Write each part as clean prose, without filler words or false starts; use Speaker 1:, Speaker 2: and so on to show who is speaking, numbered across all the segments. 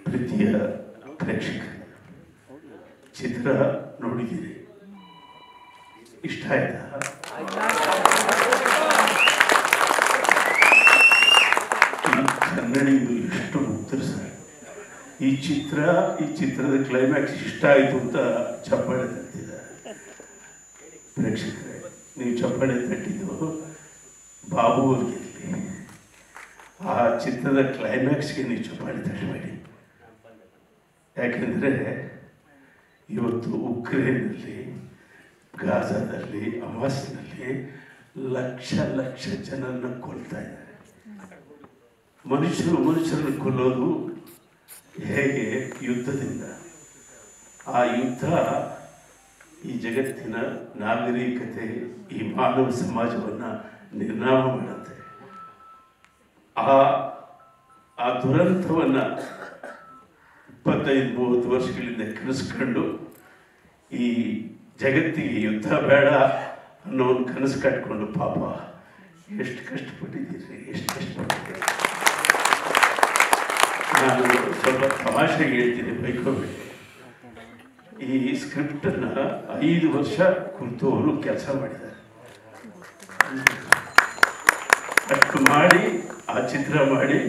Speaker 1: ಪ್ರೀತಿಯ ಪ್ರೇಕ್ಷಕ, ಚಿತ್ರ ನೋಡಿದ್ದೀರಿ, ಇಷ್ಟ ಆಯ್ತಾ? ಈ ಕನ್ನಡಿಗರು ಎಷ್ಟು ಮುಗ್ಧರು ಸರ್. ಈ ಚಿತ್ರದ ಕ್ಲೈಮ್ಯಾಕ್ಸ್ ಇಷ್ಟ ಆಯಿತು ಅಂತ ಚಪ್ಪಾಳೆ ತಟ್ಟಿದ್ದಾರೆ ಪ್ರೇಕ್ಷಕರೇ. ನೀವು ಚಪ್ಪಾಳೆ ತಟ್ಟಿದ್ದು ಬಾಬು ಅವ್ರಿಗಿರಲಿ, ಆ ಚಿತ್ರದ ಕ್ಲೈಮ್ಯಾಕ್ಸ್ಗೆ ನೀವು ಚಪ್ಪಾಳೆ ತಟ್ಟಬೇಡಿ. ಯಾಕೆಂದರೆ ಇವತ್ತು ಉಕ್ರೇನಲ್ಲಿ, ಗಾಜಾದಲ್ಲಿ, ಹಮಾಸ್ನಲ್ಲಿ ಲಕ್ಷ ಲಕ್ಷ ಜನರನ್ನ ಕೊಲ್ತಾ ಇದ್ದಾರೆ. ಮನುಷ್ಯರನ್ನು ಕೊಲ್ಲೋದು ಹೇಗೆ? ಯುದ್ಧದಿಂದ. ಆ ಯುದ್ಧ ಈ ಜಗತ್ತಿನ ನಾಗರಿಕತೆ, ಈ ಮಾನವ ಸಮಾಜವನ್ನು ನಿರ್ನಾಮ ಮಾಡುತ್ತೆ. ಆ ದುರಂತವನ್ನು 25-30 ವರ್ಷಗಳಿಂದ ಕನಸ್ಕೊಂಡು ಈ ಜಗತ್ತಿಗೆ ಯುದ್ಧ ಬೇಡ ಅನ್ನೋ ಒಂದು ಕನಸು ಕಟ್ಕೊಂಡು ಪಾಪ ಎಷ್ಟು ಕಷ್ಟಪಟ್ಟಿದ್ದೀರಿ, ಎಷ್ಟು ಕಷ್ಟಪಟ್ಟಿದ್ದೀರಿ. ನಾನು ಸ್ವಲ್ಪ ತಮಾಷೆಗೆ ಹೇಳ್ತೀನಿ, ಬೈಕೋಬೇಡಿ. ಈ ಸ್ಕ್ರಿಪ್ಟನ್ನು 5 ವರ್ಷ ಕುರಿತು ಅವರು ಕೆಲಸ ಮಾಡಿದ್ದಾರೆ. ಅಷ್ಟು ಮಾಡಿ ಆ ಚಿತ್ರ ಮಾಡಿ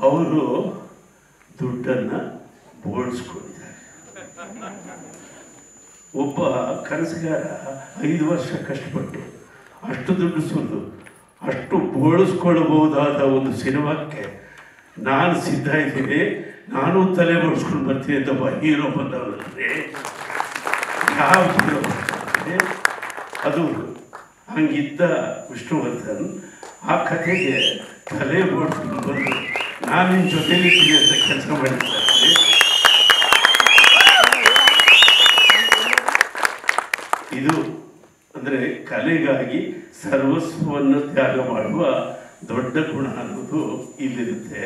Speaker 1: ಅವರು ದುಡ್ಡನ್ನು ಬೋಳಿಸ್ಕೊಂಡಿದ್ದಾರೆ. ಒಬ್ಬ ಕನಸುಗಾರ 5 ವರ್ಷ ಕಷ್ಟಪಟ್ಟು ಅಷ್ಟು ದುಡ್ಡು ಸುರಿದು ಅಷ್ಟು ಬೋಳಿಸ್ಕೊಳ್ಳಬಹುದಾದ ಒಂದು ಸಿನಿಮಾಕ್ಕೆ ನಾನು ಸಿದ್ಧ ಇದ್ದೀನಿ, ನಾನು ತಲೆ ಬೋಳಿಸ್ಕೊಂಡು ಬರ್ತೀನಿ ಅಂತ ಒಬ್ಬ ಹೀರೋ ಬಂದವರಲ್ಲೇ. ಯಾವ ಹೀರೋ ಬರ್ತಾರೆ? ಅದು ಹಂಗಿದ್ದ ವಿಷ್ಣುವರ್ಧನ್ ಆ ಕಥೆಗೆ ತಲೆ ಬೋಳಿಸ್ಕೊಂಡು ಬಂದು ನಾನು ನಿನ್ನ ಜೊತೆಲಿದ್ದೀನಿ ಅಂತ ಕೆಲಸ ಮಾಡಿದ್ದಾರೆ. ಇದು ಅಂದರೆ ಕಲೆಗಾಗಿ ಸರ್ವಸ್ವವನ್ನು ತ್ಯಾಗ ಮಾಡುವ ದೊಡ್ಡ ಗುಣ ಅನ್ನೋದು ಇಲ್ಲಿರುತ್ತೆ.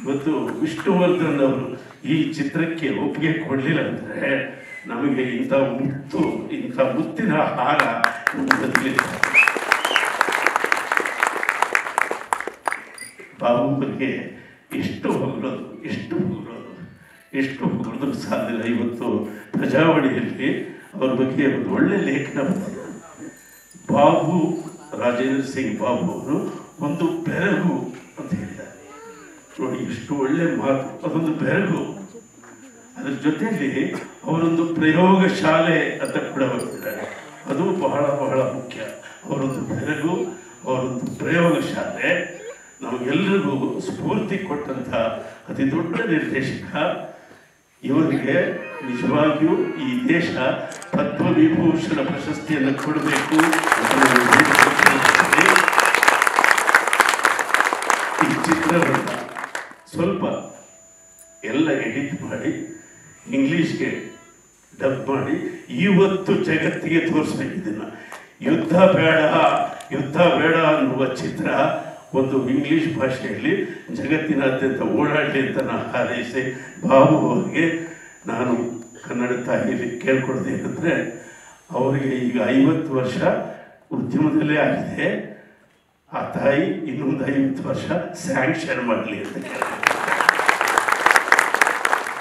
Speaker 1: ಇವತ್ತು ವಿಷ್ಣುವರ್ಧನ್ ಅವರು ಈ ಚಿತ್ರಕ್ಕೆ ಒಪ್ಪಿಗೆ ಕೊಡಲಿಲ್ಲ ಅಂದರೆ ನಮಗೆ ಇಂಥ ಮುತ್ತಿನ ಹಾರ ಬಾಬು ಬಗ್ಗೆ ಎಷ್ಟು ಹೊಗಳೋದು ಸಾಧ್ಯ. ಇವತ್ತು ಪ್ರಜಾವಾಣಿಯಲ್ಲಿ ಅವ್ರ ಬಗ್ಗೆ ಒಂದು ಒಳ್ಳೆ ಲೇಖನ ಬಂದಿದೆ. ಬಾಬು, ರಾಜೇಂದ್ರ ಸಿಂಗ್ ಬಾಬು ಅವರು ಒಂದು ಬೆರಗು ಅಂತ ಹೇಳಿದ್ದಾರೆ ನೋಡಿ. ಎಷ್ಟು ಒಳ್ಳೆ ಮಾತು, ಅದೊಂದು ಬೆರಗು. ಅದ್ರ ಜೊತೆಯಲ್ಲಿ ಅವರೊಂದು ಪ್ರಯೋಗ ಶಾಲೆ ಅಂತ ಕೂಡ ಬರ್ತಿದ್ದಾರೆ. ಅದು ಬಹಳ ಬಹಳ ಮುಖ್ಯ. ಅವರೊಂದು ಬೆರಗು, ಅವರೊಂದು ಪ್ರಯೋಗ ಶಾಲೆ ನಮಗೆಲ್ಲರಿಗೂ ಸ್ಫೂರ್ತಿ ಕೊಟ್ಟಂಥ ಅತಿ ದೊಡ್ಡ ನಿರ್ದೇಶಕ. ಇವರಿಗೆ ನಿಜವಾಗಿಯೂ ಈ ದೇಶ ಪದ್ಮವಿಭೂಷಣ ಪ್ರಶಸ್ತಿಯನ್ನು ಕೊಡಬೇಕು. ಈ ಚಿತ್ರವನ್ನು ಸ್ವಲ್ಪ ಎಲ್ಲ ಎಡಿಟ್ ಮಾಡಿ ಇಂಗ್ಲೀಷ್ಗೆ ಡಬ್ ಮಾಡಿ ಇವತ್ತು ಜಗತ್ತಿಗೆ ತೋರಿಸ್ಬೇಕು. ಇದನ್ನು ಯುದ್ಧ ಬೇಡ ಅನ್ನುವ ಚಿತ್ರ ಒಂದು ಇಂಗ್ಲೀಷ್ ಭಾಷೆಯಲ್ಲಿ ಜಗತ್ತಿನಾದ್ಯಂತ ಓಡಾಡಲಿ ಅಂತ ನಾನು ಹಾರೈಸಿ ಬಾಬು ಅವರಿಗೆ ನಾನು ಕನ್ನಡ ತಾಯಿಯಲ್ಲಿ ಕೇಳ್ಕೊಳ್ದೇನೆಂದರೆ, ಅವರಿಗೆ ಈಗ 50 ವರ್ಷ ಉದ್ಯಮದಲ್ಲೇ ಆಗಿದೆ. ಆ ತಾಯಿ ಇನ್ನೊಂದು 50 ವರ್ಷ ಸ್ಯಾಂಕ್ಷನ್ ಮಾಡಲಿ ಅಂತ ಕೇಳ್ತಾರೆ.